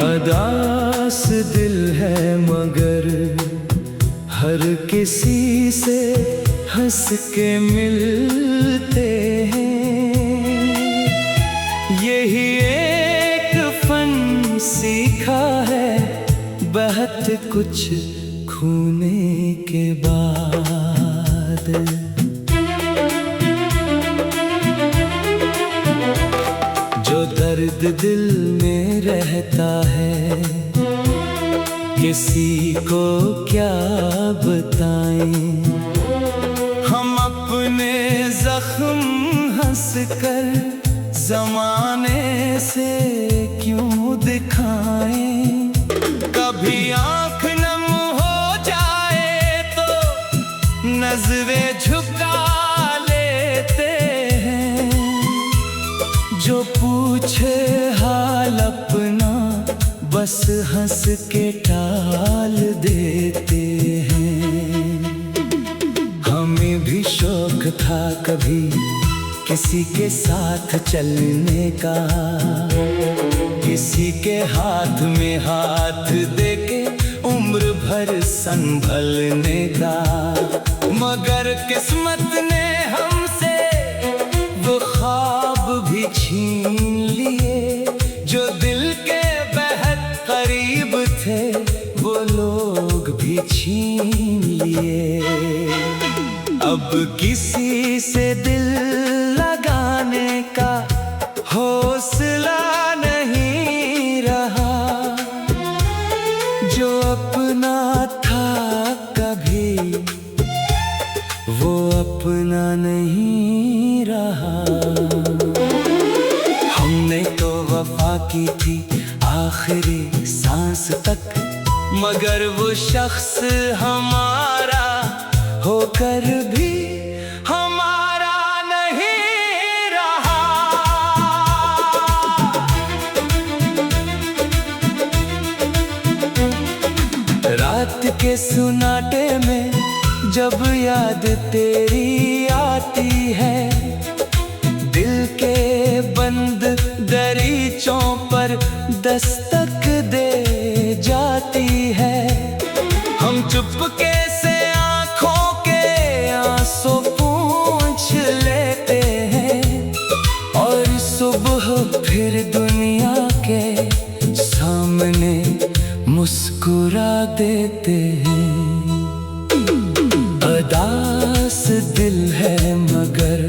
अदास दिल है मगर हर किसी से हंस के मिलते हैं। यही एक फन सीखा है बहुत कुछ खोने के बाद। जो दर्द दिल में रहता है किसी को क्या बताएं। हम अपने जख्म हंसकर जमाने से क्यों दिखाएं। कभी आँख नम हो जाए तो नज़रें झुका लेते हैं। जो पूछे हाल अपना बस हंस के टाल देते हैं। हमें भी शौक था कभी किसी के साथ चलने का, किसी के हाथ में हाथ देके उम्र भर संभलने का। मगर किस्मत ने हमसे वो ख्वाब भी छीन लिए। जो दिल के बेहद करीब थे वो लोग भी छीन लिए। अब किसी से दिल लगाने का हौसला नहीं रहा। जो अपना था कभी वो अपना नहीं रहा। हमने तो वफा की थी आखिरी सांस तक, मगर वो शख्स हमारा होकर भी हमारा नहीं रहा। रात के सुनाटे में जब याद तेरी आती है, दिल के बंद दरीचों पर दस्तक दे जाती है। हम चुपके से आँखों के आंसू पूंछ लेते हैं और सुबह फिर दुनिया के सामने मुस्कुरा देते हैं। अदास दिल है मगर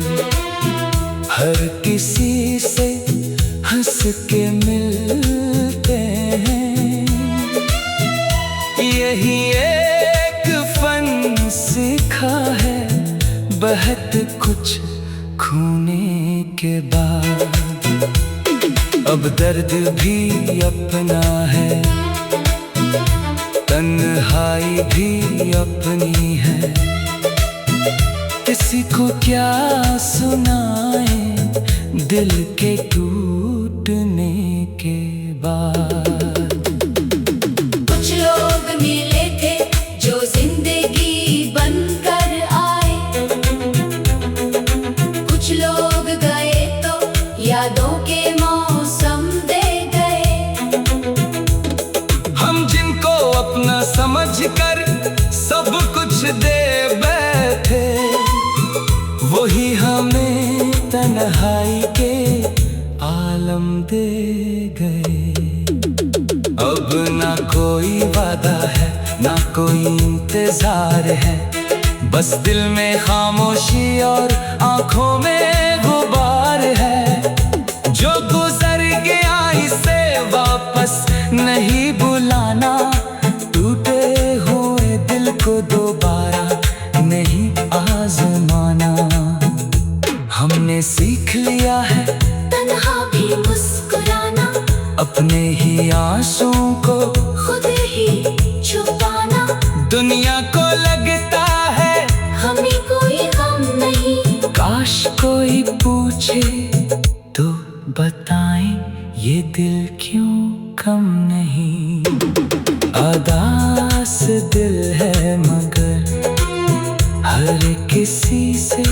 हर किसी से हंस के मिलते हैं। यही एक फन सीखा है बहुत कुछ खोने के बाद। अब दर्द भी अपना है, तन्हाई भी अपनी है। किसी को क्या सुनाए दिल के टूटने के बाद। कुछ लोग मिले थे जो जिंदगी बनकर आए, कुछ लोग गए तो यादों के मौसम दे गए। हम जिनको अपना समझकर सब कुछ दे बैठे, वही हमें तन्हाई के आलम दे गए। अब ना कोई वादा है ना कोई इंतजार है, बस दिल में खामोशी और आंखों में गुबार है। जो गुजर गया इसे वापस नहीं बुलाना, टूटे हुए दिल को दोबारा नहीं आजमाना। हमने सीख लिया है तन्हा भी मुस्कुराना, अपने ही आंसुओं को खुद ही छुपाना। दुनिया को लगता है हमें कोई गम नहीं, काश कोई पूछे तो बताएं ये दिल क्यों कम नहीं। अदास दिल है मगर हर किसी से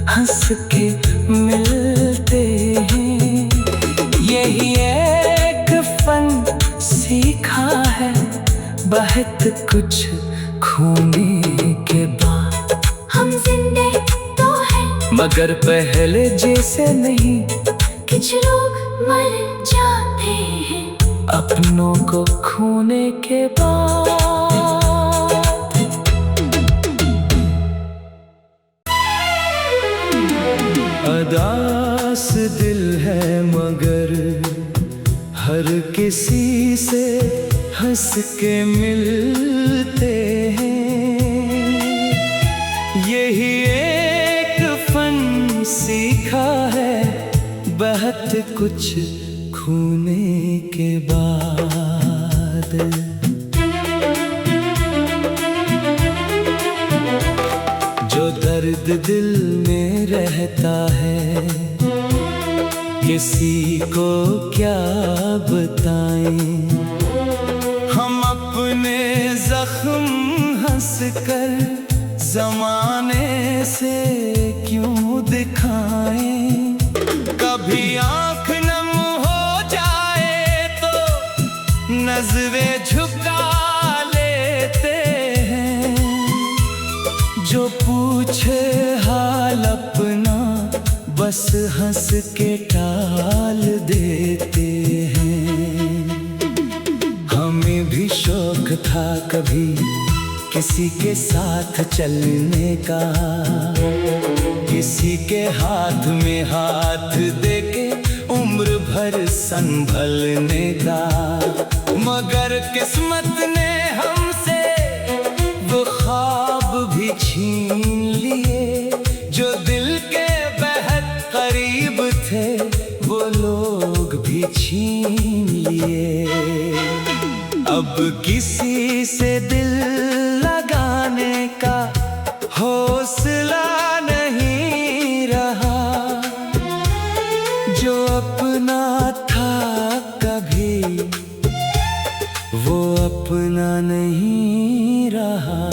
हंस के मिलते हैं। यही एक फन सीखा है बहुत कुछ खोने के बाद। हम जिंदे तो हैं मगर पहले जैसे नहीं, कुछ लोग मर जाते हैं अपनों को खोने के बाद। अदास दिल है मगर हर किसी से हंस के मिलते हैं। यही एक फन सीखा है बहुत कुछ खोने के बाद। जो दर्द दिल में रहता है किसी को क्या बताएं। हम अपने जख्म हंसकर जमाने से क्यों दिखाएं। कभी आँख नम हो जाए तो नजरें झुका लेते हैं। जो पूछे हाल अपना बस हंस के टाल देते हैं। हमें भी शौक था कभी किसी के साथ चलने का, किसी के हाथ में हाथ देके उम्र भर संभलने का। मगर किस्मत ने हमसे वो ख्वाब भी छीन लिए। जो दिल के बेहद करीब थे वो लोग भी छीन लिए। अब किसी से दिल लगाने का हौसला नहीं रहा। जो अपना था कभी वो अपना नहीं रहा।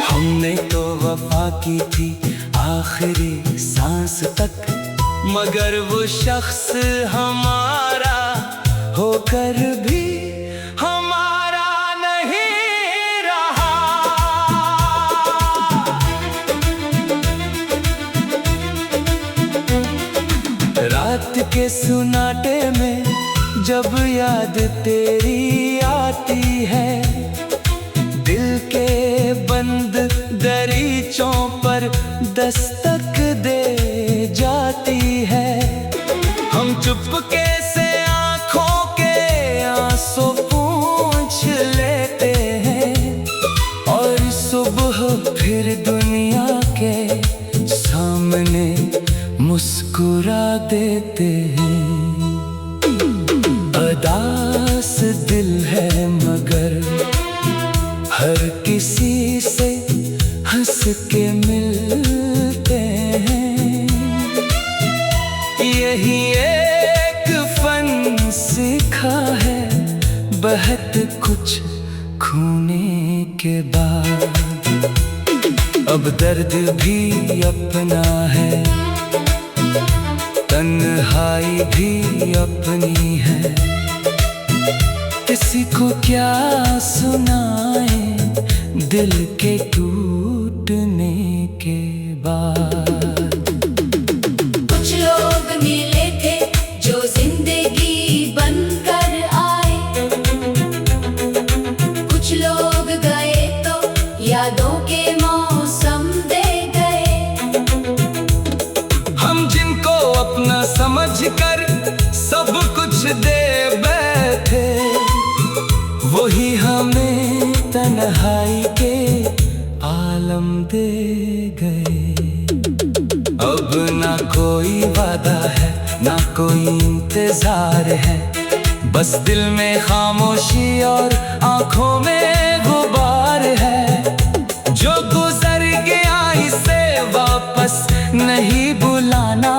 हमने तो वफा की थी आखिरी सांस तक, मगर वो शख्स हमारा होकर भी हमारा नहीं रहा। रात के सुनाटे में जब याद तेरी आती है, दिल के बंद दरीचों पर दस्तक दे जाती है। हम चुपके से आँखों के आंसू पूंछ लेते हैं और सुबह फिर दुनिया के सामने मुस्कुरा देते हैं। अदास दिल है मगर हर किसी से हंस के मिलते हैं। यही एक फन सीखा है बहुत कुछ खोने के बाद। अब दर्द भी अपना है, तन्हाई भी अपनी है। किसी को क्या सुनाए दिल के टूटने के बाद। कुछ लोग मिले थे जो जिंदगी बनकर आए, कुछ लोग गए तो यादों के मौसम दे गए। हम जिनको अपना समझकर सब कुछ दे बैठे, वही हमें तन्हाई के आलम दे गए। अब ना कोई वादा है ना कोई इंतजार है, बस दिल में खामोशी और आंखों में गुबार है। जो गुजर गया इसे वापस नहीं बुलाना,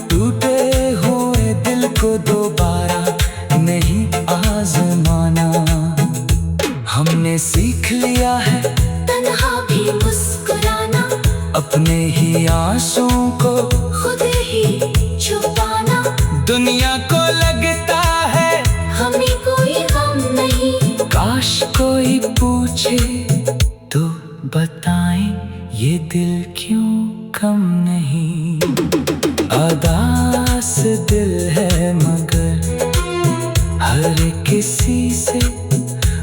टूटे हुए दिल को दोबारा नहीं आजमाना। हमने सीख लिया है तन्हा भी मुस्कुराना, अपने ही आंसुओं को खुद ही छुपाना। दुनिया को लगता है हमें कोई गम नहीं। काश कोई पूछे तो बताएं ये दिल क्यों कम नहीं। उदास दिल है मगर हर किसी से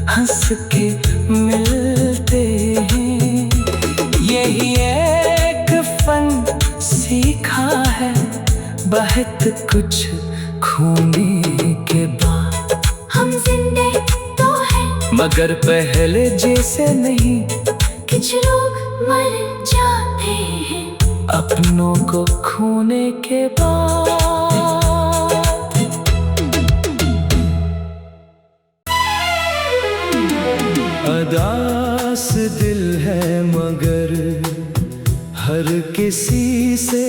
हंस के मिलते हैं। यही एक फन सीखा है बहुत कुछ खोने के बाद। हम जिंदे तो हैं मगर पहले जैसे नहीं। कुछ लोग मर जाते हैं अपनों को खोने के बाद। उदास दिल है मगर हर किसी से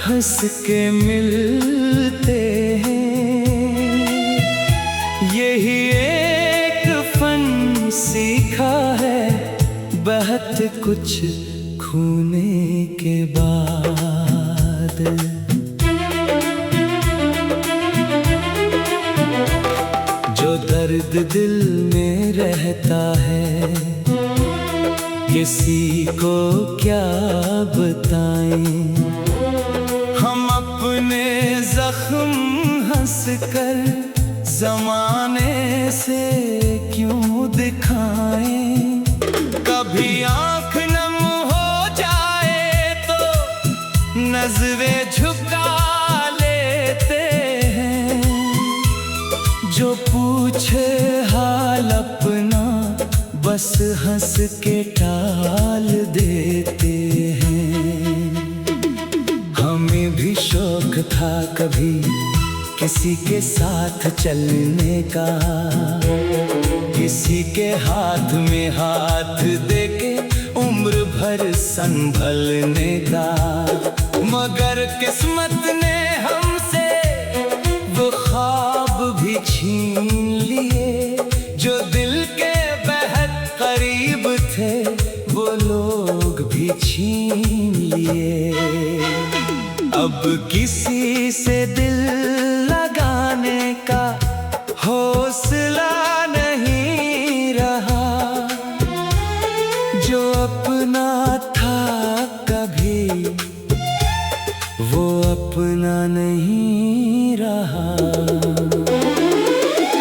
हंस के मिलते हैं। यही एक फन सीखा है बहुत कुछ खोने के बाद। जो दर्द दिल में रहता है किसी को क्या बताएं। हम अपने जख्म हंसकर जमाने से क्यों दिखाएं। कभी आँख नम हो जाए तो नजरें झुका लेते हैं। जो पूछे हाल अपना बस हंस के टाल देते हैं। हमें भी शौक था कभी किसी के साथ चलने का, किसी के हाथ में हाथ देके उम्र भर संभलने का। मगर किस्मत ने हमसे वो ख्वाब भी छीन लिए। जो दिल के बेहद करीब थे वो लोग भी छीन लिए। अब किसी से दिल लगाने का हौसला नहीं रहा। जो अपना था कभी वो अपना नहीं रहा।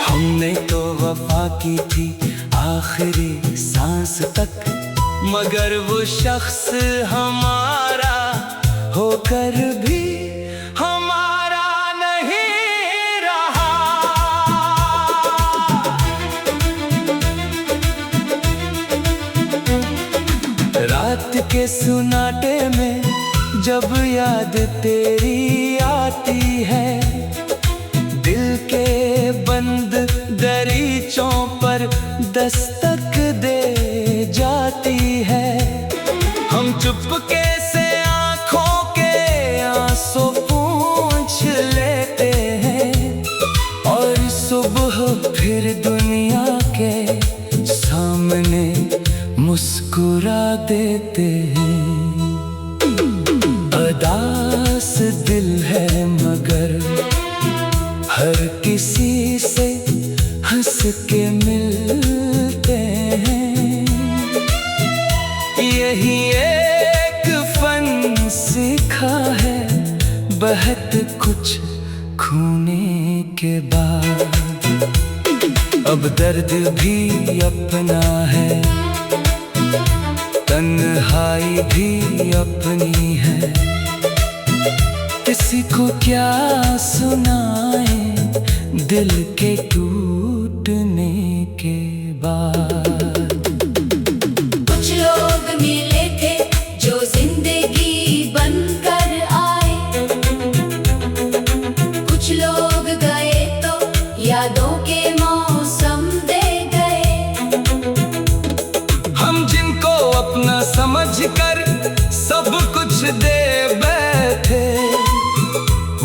हमने तो वफा की थी आखिरी सांस तक, मगर वो शख्स हमारा होकर भी हमारा नहीं रहा। रात के सुनाटे में जब याद तेरी आती है, दिल के बंद दरीचों पर दस्तक दे जाती है। हम चुपके से आँखों के आंसू पूंछ लेते हैं और सुबह फिर दुनिया के सामने मुस्कुरा देते हैं। उदास दिल है मगर हर किसी से हंस के मिलते हैं। यही एक फन सीखा है बहुत कुछ खोने के बाद। अब दर्द भी अपना है, तन्हाई भी अपनी है। किसी को क्या सुनाए दिल के टूटने के बाद। कुछ लोग मिले थे जो जिंदगी बनकर आए, कुछ लोग गए तो यादों के मौसम दे गए। हम जिनको अपना समझकर सब कुछ दे बैठे,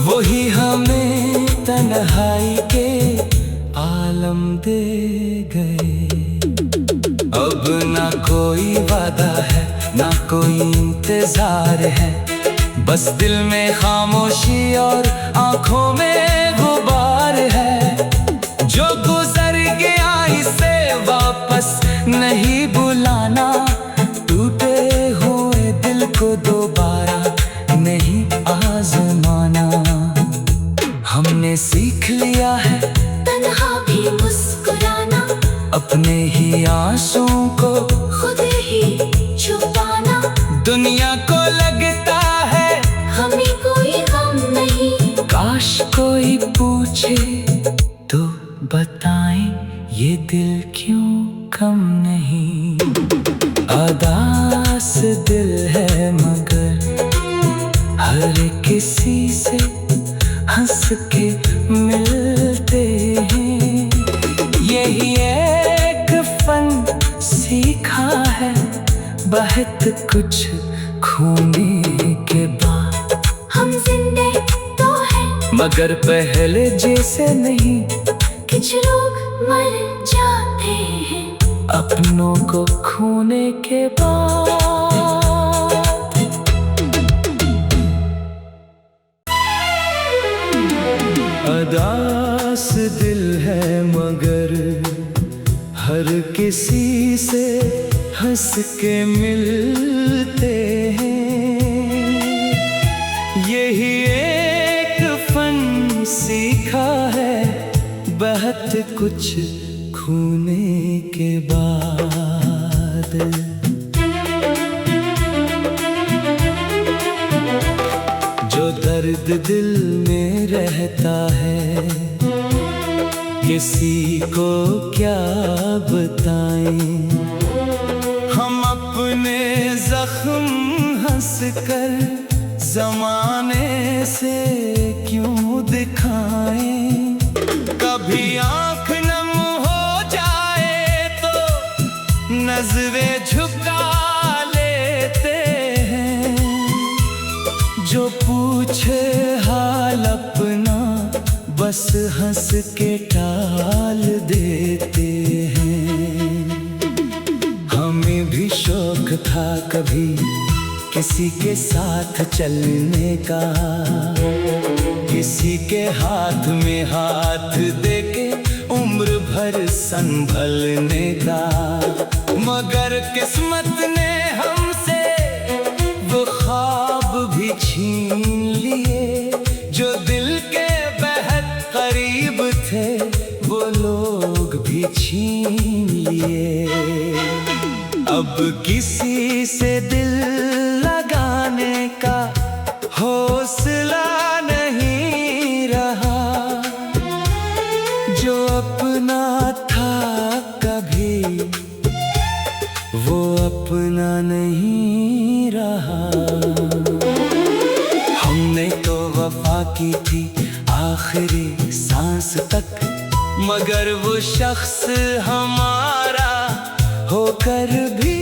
वही हमें तन्हाई के आलम दे गए। अब ना कोई वादा है ना कोई इंतजार है, बस दिल में खामोशी और आंखों में गुबार है। जो हमने सीख लिया है तन्हा भी मुस्कुराना, अपने ही आंसुओं को खुद ही छुपाना। दुनिया को लगता है हमें कोई गम नहीं, काश कोई पूछे तो बताएं ये दिल क्यों कम नहीं। उदास दिल है मगर हर किसी से हंस के मिलते हैं। यही एक फन सीखा है बहुत कुछ खोने के बाद। हम जिंदे तो हैं मगर पहले जैसे नहीं, कुछ लोग मर जाते हैं अपनों को खोने के बाद। उदास दिल है मगर हर किसी से हंस के मिलते हैं। यही एक फन सीखा है बहुत कुछ खोने के बाद। जो दर्द दिल में रहता है किसी को क्या बताएं। हम अपने जख्म हंसकर जमाने से क्यों दिखाएं। कभी आँख नम हो जाए तो नजरें झुका लेते हैं। जो पूछे हाल अपना बस हंस के टाल देते हैं। हमें भी शौक था कभी किसी के साथ चलने का, किसी के हाथ में हाथ देके उम्र भर संभलने का। मगर किस्मत ने हमसे वो ख्वाब भी छीन लिए। जो दिल के बेहद करीब थे वो लोग भी छीन लिए। अब किसी से दिल लगाने का हौसला नहीं रहा। जो अपना था कभी वो अपना नहीं रहा। हमने तो वफा की थी आखिरी सांस तक, मगर वो शख्स हमारा होकर भी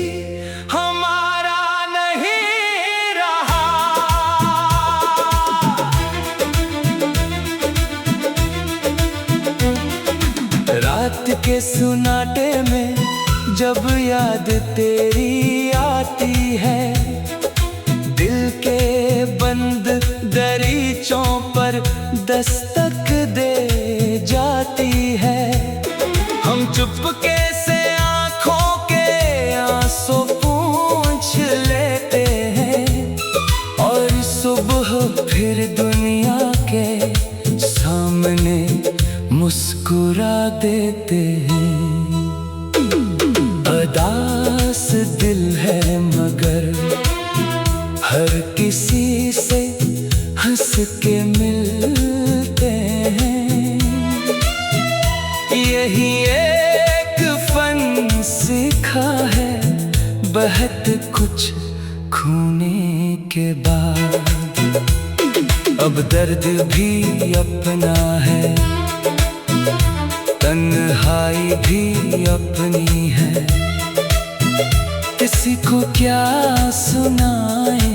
हमारा नहीं रहा। रात के सुनाटे में जब याद तेरी आती है, दिल के बंद दरीचों पर दस्तक दे जाती है। हम चुपके से आँखों के आंसू पूंछ लेते हैं और सुबह फिर दुनिया के सामने मुस्कुरा देते हैं। उदास दिल है मगर हर किसी से हंस के मिलते हैं। यही एक फन सीखा है बहुत कुछ खोने के बाद। अब दर्द भी अपना है, तन्हाई भी अपनी है। किसी को क्या सुनाए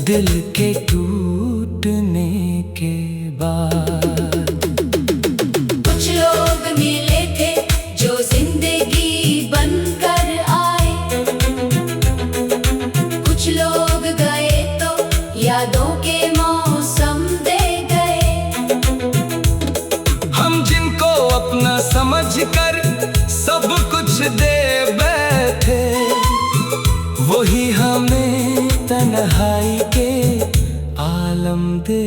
दिल के टूटने के बाद। कुछ लोग मिले थे जो जिंदगी बनकर आए, कुछ लोग गए तो यादों के मौसम दे गए। हम जिनको अपना समझकर सब कुछ दे बैठे, वही हमें तन्हाई के आलम दे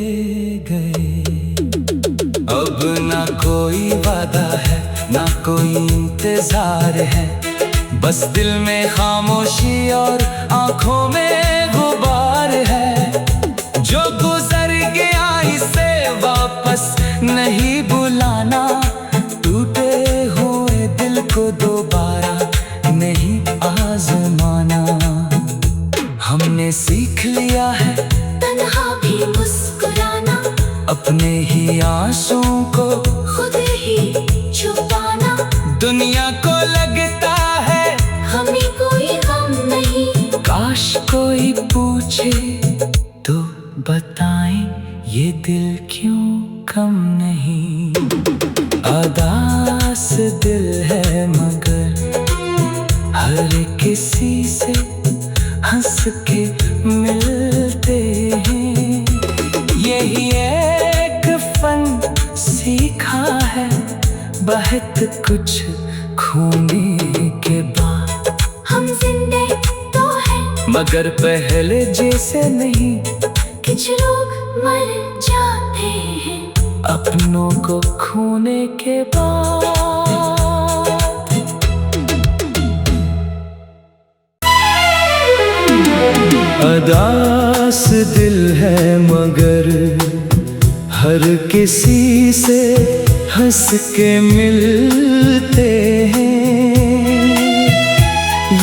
गए। अब ना कोई वादा है, ना कोई इंतजार है, बस दिल में खामोशी और आंखों में गुबार है। जो गुजर गया इसे वापस नहीं बुलाना, टूटे हुए दिल को दोबारा नहीं आजमाना। हमने सीख लिया है तन्हा भी मुस्कुराना, अपने ही आंसुओं को खुद ही छुपाना। दुनिया को लगता है हमें कोई गम नहीं, काश कोई पूछे तो बताएं ये दिल क्यों कम नहीं। उदास दिल है मगर हर किसी से हंस के मिलते हैं। यही एक फन सीखा है बहुत कुछ खोने के बाद। हम जिंदे तो हैं मगर पहले जैसे नहीं, कुछ लोग मर जाते हैं अपनों को खोने के बाद। उदास दिल है मगर हर किसी से हंस के मिलते हैं।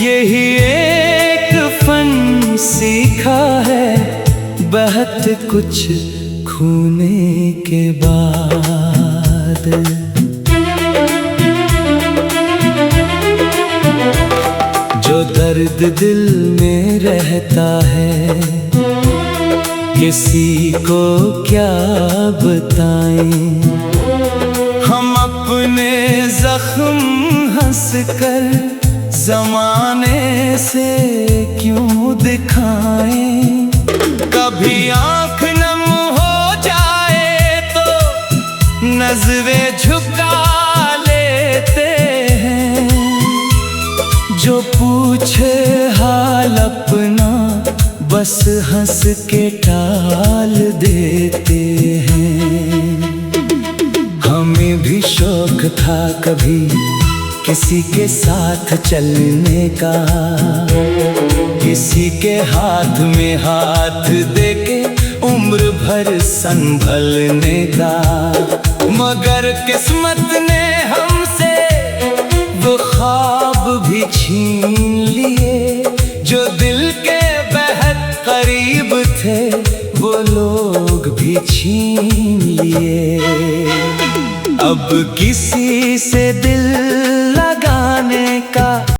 यही एक फन सीखा है बहुत कुछ खोने के बाद। जो दर्द दिल में रहता है किसी को क्या बताएं। हम अपने जख्म हंस कर जमाने से क्यों दिखाएं। कभी आँख नम हो जाए तो नजरें झुका लेते हैं। जो पूछे हाल अपना बस हंस के टाल देते हैं। हमें भी शौक था कभी किसी के साथ चलने का, किसी के हाथ में हाथ देके उम्र भर संभलने का। मगर किस्मत ने हमसे वो ख्वाब भी छीन लिए, जो दिल के बेहद करीब थे वो लोग भी छीन लिए। अब किसी से दिल लगाने का